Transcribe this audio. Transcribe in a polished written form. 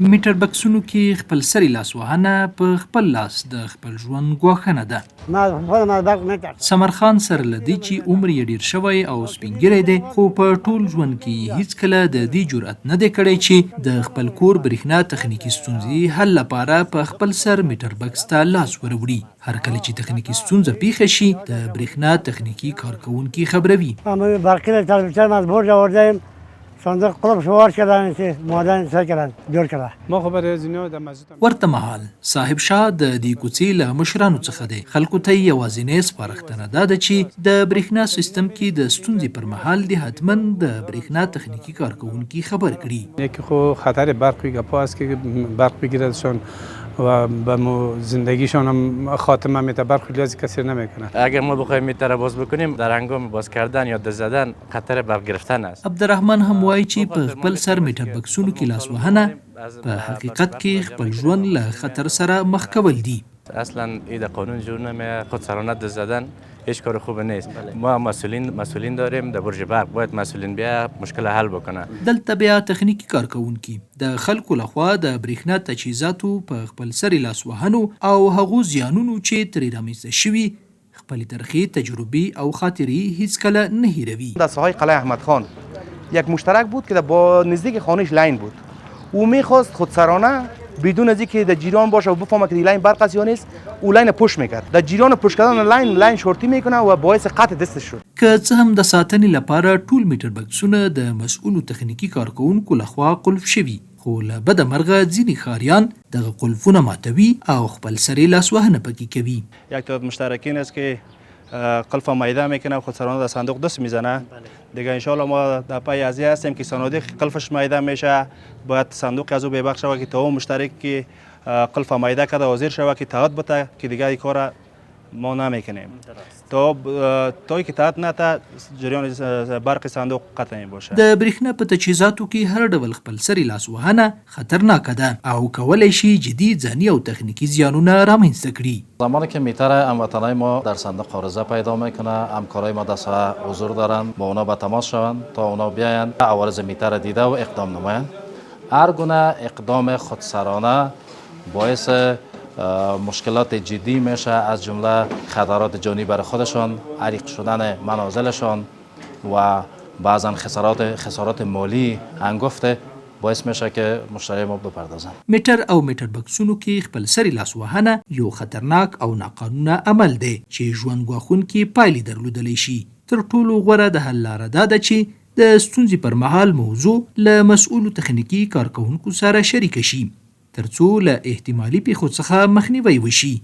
میټر بکسونو کې خپل سری لاسوهنه په خپل لاس د خپل ژوند ګواښنه ده. ما خپل ما برق نه کړ. سمر خان سره لدی چې عمر یې ډیر شوی او سپینګری دی، خو په ټول ژوند کې هیڅ کله د دې جرأت نه دی کړی چې د خپل کور برېښنا تخنیکی ستونزې حل لپاره په خپل سر میټر بکس ته لاس وروړي. هر کله چې تخنیکی ستونزه پیښه شي د برېښنا تخنیکی کارکونکي خبروي. ما برقی تلویزیون مجبور آوردیم صندوق قلب شوار کردن که مادن سر کردن جور کرده. ما خبر از اینا د مسجد ورته مهال صاحب شاه د دې کوڅې له مشرانو څخه دی. خلکو ته یوازینی سپارښتنه دا ده چې د برېښنا سیستم کې د ستونزې پر مهال د حتما د برېښنا تخنیکی کارکونکي خبر کړي. یکی خو خطر برقی گپا است که برق بگیردشان و به زندگیشان هم خاتمه میده. برق خیلی کسی نمیکنه. اگر ما بخوایم میتره باز بکنیم در هنگام باز کردن یا دست زدن خطر برق گرفتن است. عبدالرحمن هم وایي چې په خپل سر میټر بکسونو کې لاسوهنه په حقیقت کې خپل ژوند له خطر سره مخ کول دي. اصلا این قانون جور نمیه. خودسرانه دست زدن هیچ کار خوب نیست. ما مسئولین داریم. در برج برق باید مسئولین بیا مشکل حل بکنه. دلته بیا تخنیکی کارکونکي د خلکو لخوا د برېښنا تجهیزاتو په خپل سر لاسوهنو او هغو زیانونو چې ترې رامنځته شوي خپل ترخې تجربې او خاطرې هیڅ کله نه هیروي. در ساحه قلعه احمد خان یک مشترک بود که با نزدیک خانهش لاین بود. او میخواست خودسرانه بدون از اینکه در جریان باشه و بفهمه که لاین برق است یا نیست، او لاین پوش میکرد. در جریان پوش کردن لاین شورتی میکنه و باعث قطع دستش شد. که څه هم د ساتنې لپاره ټول میټر بکسونه د مسؤلو تخنیکی کارکونکو لخوا قلف شوي، خو له بده مرغه ځینې ښاریان دغه قلفونه ماتوي او خپل سرې لاسوهنه پکې کوي. یک تعداد مشترکین است که قلف میده میکنه و خودسرانه در صندوق دست میزنه. دیگه انشالله ما در پای ازی هستیم که صنادیق قلفش میده میشه، باید صندوق از او ببخش شود که تا اون مشترک که قلف میده کرده حاضر شود که تعهد بده که دیگه این کار ما نمیکنیم. تا که تعهد نته جریان برق صندوق قطع نمیشه. د برېښنا په تجهیزاتو کې هر ډول خپل سرې لاسوهنه خطرناکه ده او کولی شي جدي ځاني او تخنیکی زیانونه رامنځته کړي. زمانی که میتر هموطنای ما در صندوق عارضه پیدا میکنه، همکارای ما در ساحه حضور دارند، با اونا به تماس شوند تا اونا بیاین عوارض میتر دیده و اقدام نمایند. هر گونه اقدام خودسرانه باعث مشکلات جدی میشه، از جمله خطرات جانی برای خودشان، عریق شدن منازلشان و بعضا خسارات مالی هنگفته باعث میشه که مشتری ما بپردازن. میټر او میټر بکسونو کې خپل سرې لاسوهنه یو خطرناک او ناقانونه عمل دی چې ژوند ګواښونکي پایلې درلودلی شي. تر ټولو غوره د حل لاره دا ده چې د ستونزې پر مهال موضوع له مسؤلو تخنیکی کارکونکو سره شریکه شي ترڅو له احتمالي پیښو څخه مخنیوی وشي.